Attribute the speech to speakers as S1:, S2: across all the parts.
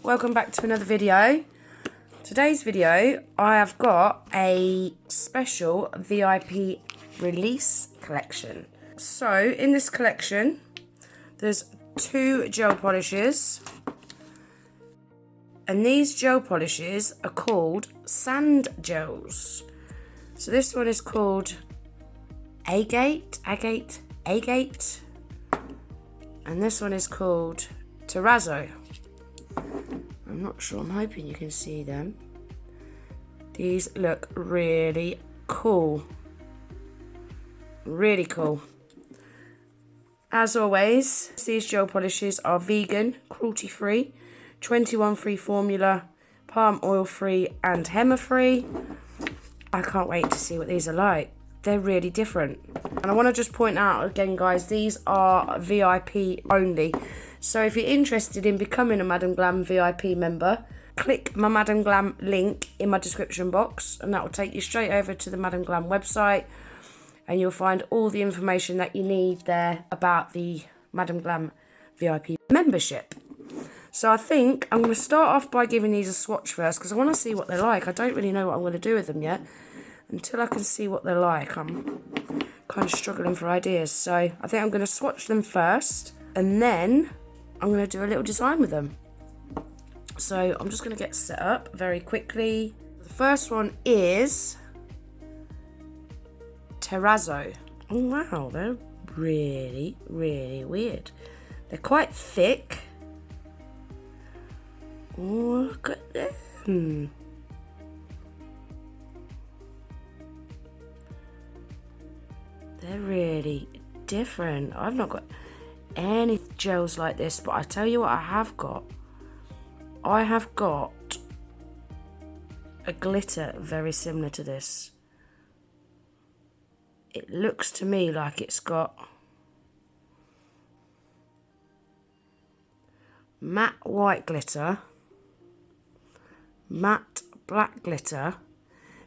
S1: welcome back to another video. Today's video, I have got a special VIP release collection. So in this collection, there's 2 gel polishes, and these gel polishes are called Sand Gels. So this one is called Agate, and this one is called Terrazzo. I'm not sure, I'm hoping you can see them. These look really cool. Really cool. As always, these gel polishes are vegan, cruelty-free, 21 free formula, palm oil free and henna free. I can't wait to see what these are like. They're really different. And I want to just point out again, guys, these are VIP only. So if you're interested in becoming a Madam Glam VIP member, click my Madam Glam link in my description box, and that will take you straight over to the Madam Glam website, and you'll find all the information that you need there about the Madam Glam VIP membership. So I think I'm going to start off by giving these a swatch first, because I want to see what they're like. I don't really know what I'm going to do with them yet. Until I can see what they're like, I'm kind of struggling for ideas. So I think I'm going to swatch them first, and then I'm going to do a little design with them. So I'm just going to get set up very quickly. The first one is Terrazzo. Oh wow, they're really, really weird. They're quite thick. Oh, look at them. They're really different. I've not got any gels like this, but I tell you what I have got. I have got a glitter very similar to this. It looks to me like it's got matte white glitter, matte black glitter,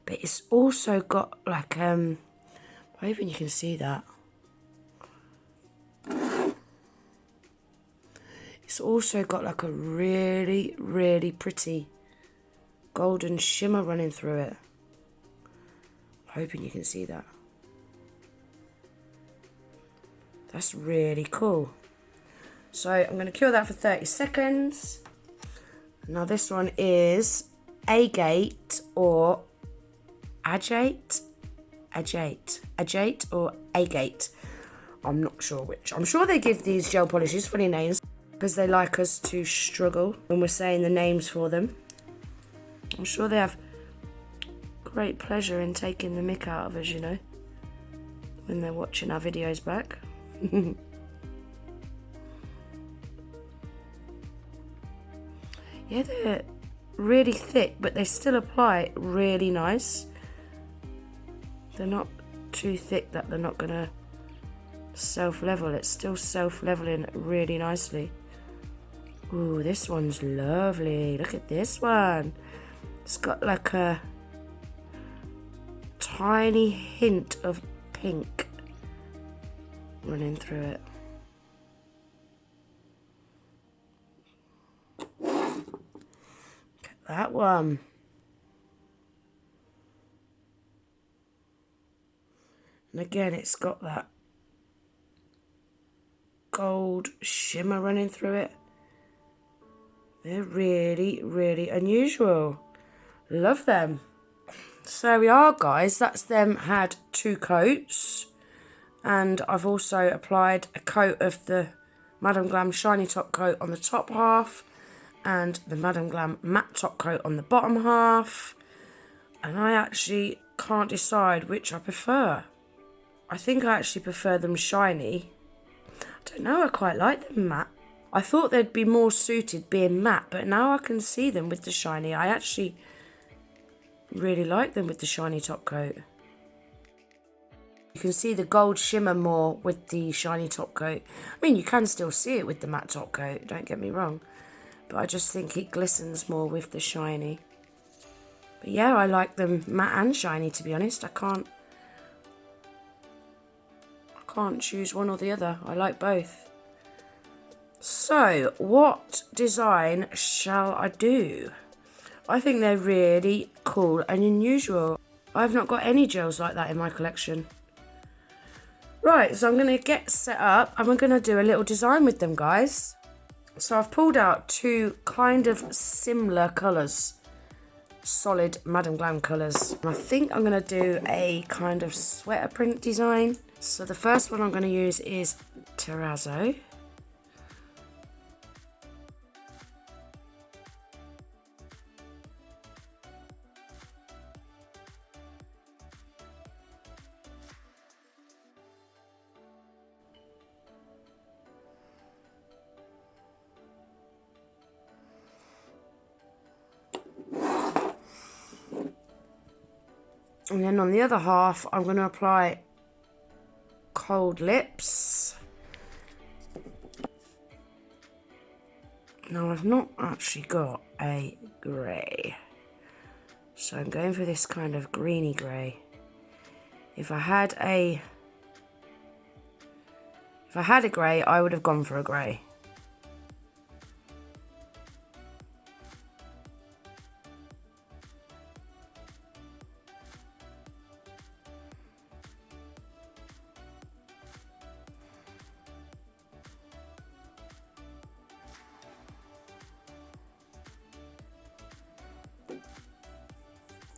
S1: but it's also got like I'm hoping you can see that. It's also got like a really, really pretty golden shimmer running through it. I'm hoping you can see that. That's really cool. So I'm going to cure that for 30 seconds. Now this one is Agate or Agate or Agate. I'm not sure which. I'm sure they give these gel polishes funny names because they like us to struggle when we're saying the names for them. I'm sure they have great pleasure in taking the mick out of us, you know, when they're watching our videos back. Yeah, they're really thick, but they still apply really nice. They're not too thick that they're not going to self-level. It's still self-leveling really nicely. Ooh, this one's lovely. Look at this one. It's got like a tiny hint of pink running through it. Look at that one. And again, it's got that gold shimmer running through it. They're really, really unusual. Love them. So we are, guys. That's them had 2 coats. And I've also applied a coat of the Madam Glam shiny top coat on the top half, and the Madam Glam matte top coat on the bottom half. And I actually can't decide which I prefer. I think I actually prefer them shiny. I don't know, I quite like them matte. I thought they'd be more suited being matte, but now I can see them with the shiny. I actually really like them with the shiny top coat. You can see the gold shimmer more with the shiny top coat. I mean, you can still see it with the matte top coat, don't get me wrong. But I just think it glistens more with the shiny. But yeah, I like them matte and shiny, to be honest. I can't choose one or the other. I like both. So, what design shall I do? I think they're really cool and unusual. I've not got any gels like that in my collection. Right, so I'm going to get set up and we're going to do a little design with them, guys. So I've pulled out two kind of similar colours. Solid Madam Glam colours. I think I'm going to do a kind of sweater print design. So the first one I'm going to use is Terrazzo. And then on the other half, I'm going to apply Cold Lips. Now, I've not actually got a grey, so I'm going for this kind of greeny grey. If I had a grey, I would have gone for a grey.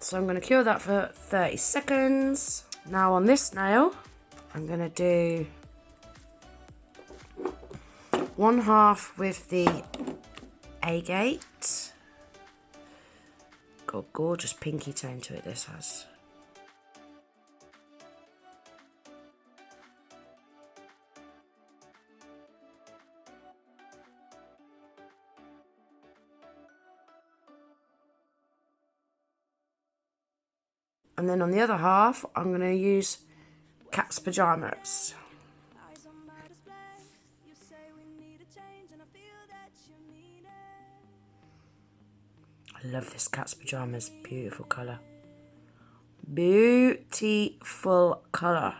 S1: So I'm going to cure that for 30 seconds. Now on this nail, I'm going to do 1/2 with the Agate. Got a gorgeous pinky tone to it, this has. And then on the other half, I'm going to use Cat's Pajamas. I love this Cat's Pajamas, beautiful colour. Beautiful colour.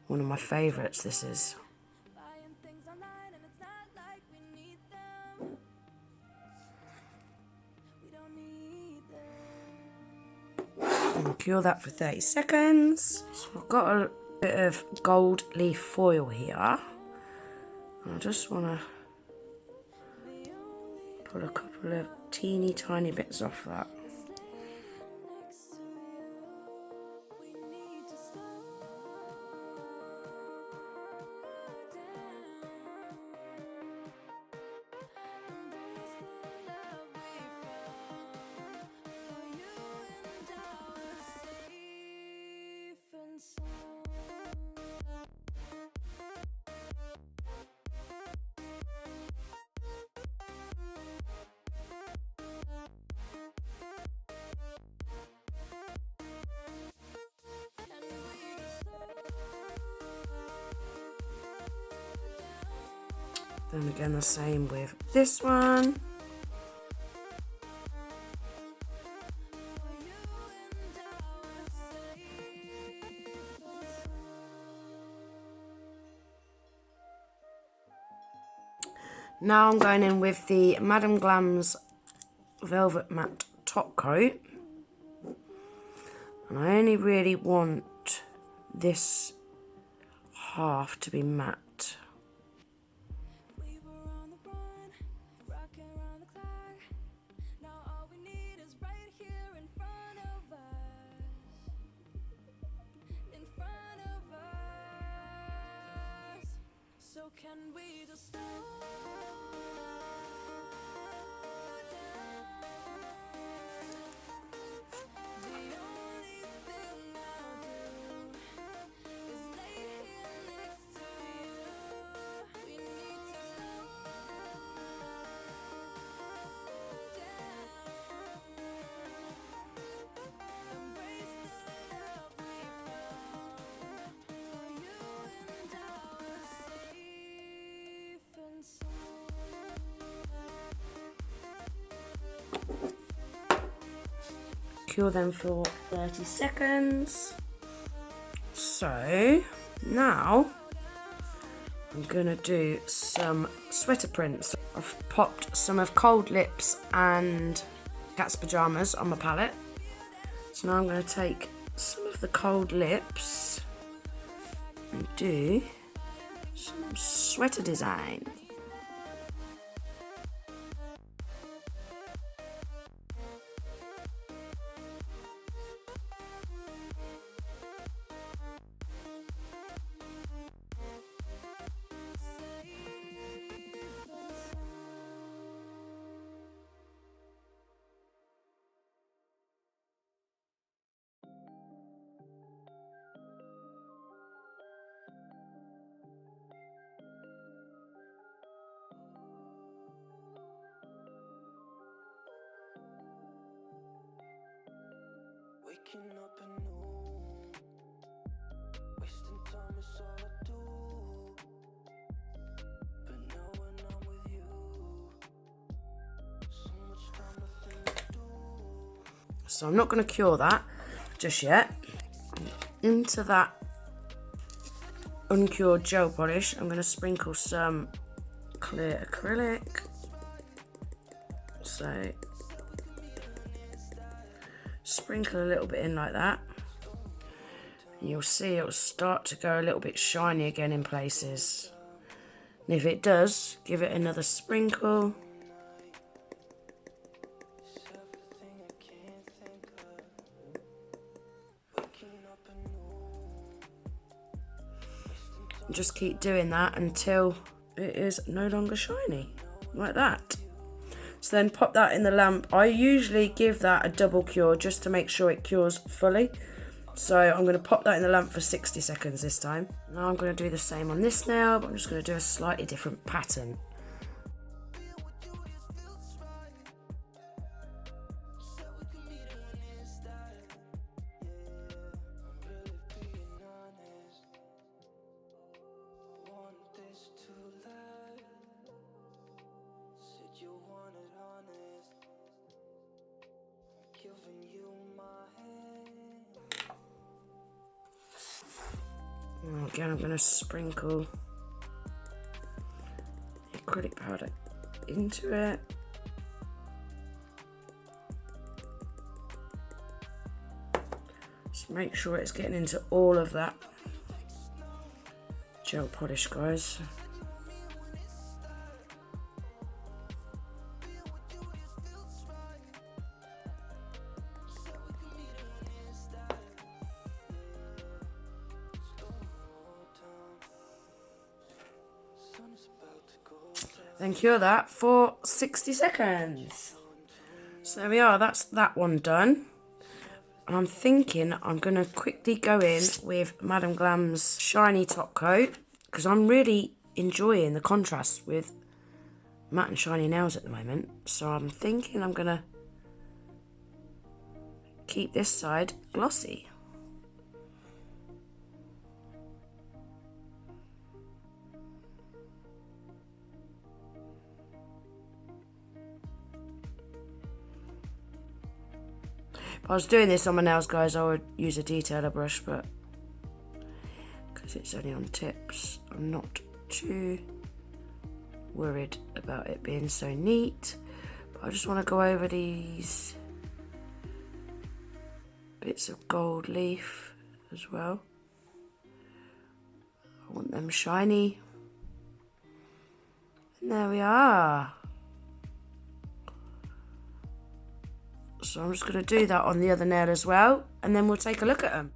S1: One of my favourites, this is. And cure that for 30 seconds. So I've got a bit of gold leaf foil here. I just want to pull a couple of teeny tiny bits off that. Then again, the same with this one. Now I'm going in with the Madam Glam's Velvet Matte Top Coat. And I only really want this half to be matte.
S2: Can we just slow down? The only thing I'll do is lay here next to you. We need to slow down. Embrace the love we found for you and I.
S1: Cure them for 30 seconds. So now I'm gonna do some sweater prints. I've popped some of Cold Lips and Cat's Pajamas on my palette. So now I'm gonna take some of the Cold Lips and do some sweater design.
S2: Waking up anew, wasting time is all I do. But now when I'm with you, so much time, nothing to do.
S1: So I'm not going to cure that just yet. Into that uncured gel polish, I'm going to sprinkle some clear acrylic. So sprinkle a little bit in like that. And you'll see it'll start to go a little bit shiny again in places. And if it does, give it another sprinkle. And just keep doing that until it is no longer shiny, like that. So then pop that in the lamp. I usually give that a double cure just to make sure it cures fully. So I'm going to pop that in the lamp for 60 seconds this time. Now I'm going to do the same on this nail, but I'm just going to do a slightly different pattern. Again, I'm going to sprinkle acrylic powder into it. Just make sure it's getting into all of that gel polish, guys. Then cure that for 60 seconds. So there we are, that's that one done. And I'm thinking I'm going to quickly go in with Madam Glam's shiny top coat, because I'm really enjoying the contrast with matte and shiny nails at the moment. So I'm thinking I'm going to keep this side glossy. If I was doing this on my nails, guys, I would use a detailer brush, but because it's only on tips, I'm not too worried about it being so neat. But I just want to go over these bits of gold leaf as well. I want them shiny. And there we are. So I'm just going to do that on the other nail as well, and then we'll take a look at them.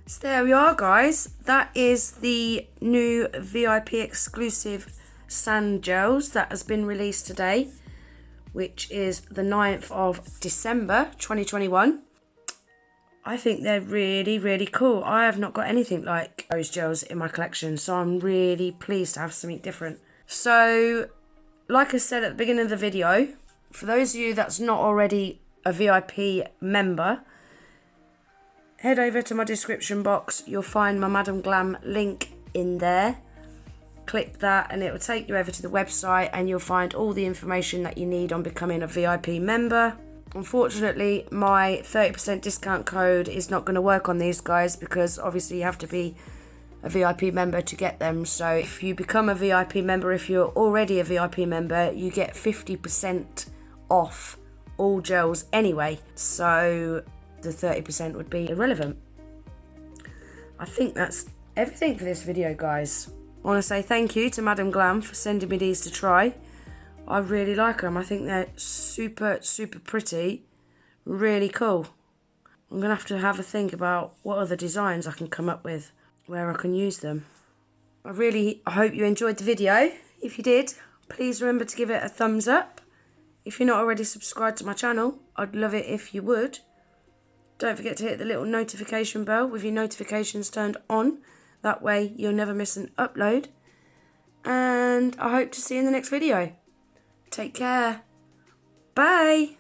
S1: So there we are, guys. That is the new VIP exclusive sand gels that has been released today, which is the 9th of December 2021. I think they're really, really cool. I have not got anything like those gels in my collection, so I'm really pleased to have something different. So, like I said at the beginning of the video, for those of you that's not already a VIP member, head over to my description box. You'll find my Madam Glam link in there. Click that and it will take you over to the website, and you'll find all the information that you need on becoming a VIP member. Unfortunately, my 30% discount code is not going to work on these, guys, because obviously you have to be a VIP member to get them. So if you become a VIP member, if you're already a VIP member, you get 50% off all gels anyway. So the 30% would be irrelevant. I think that's everything for this video, guys. I want to say thank you to Madam Glam for sending me these to try. I really like them. I think they're super, super pretty. Really cool. I'm going to have a think about what other designs I can come up with where I can use them. I hope you enjoyed the video. If you did, please remember to give it a thumbs up. If you're not already subscribed to my channel, I'd love it if you would. Don't forget to hit the little notification bell with your notifications turned on. That way you'll never miss an upload. And I hope to see you in the next video. Take care. Bye.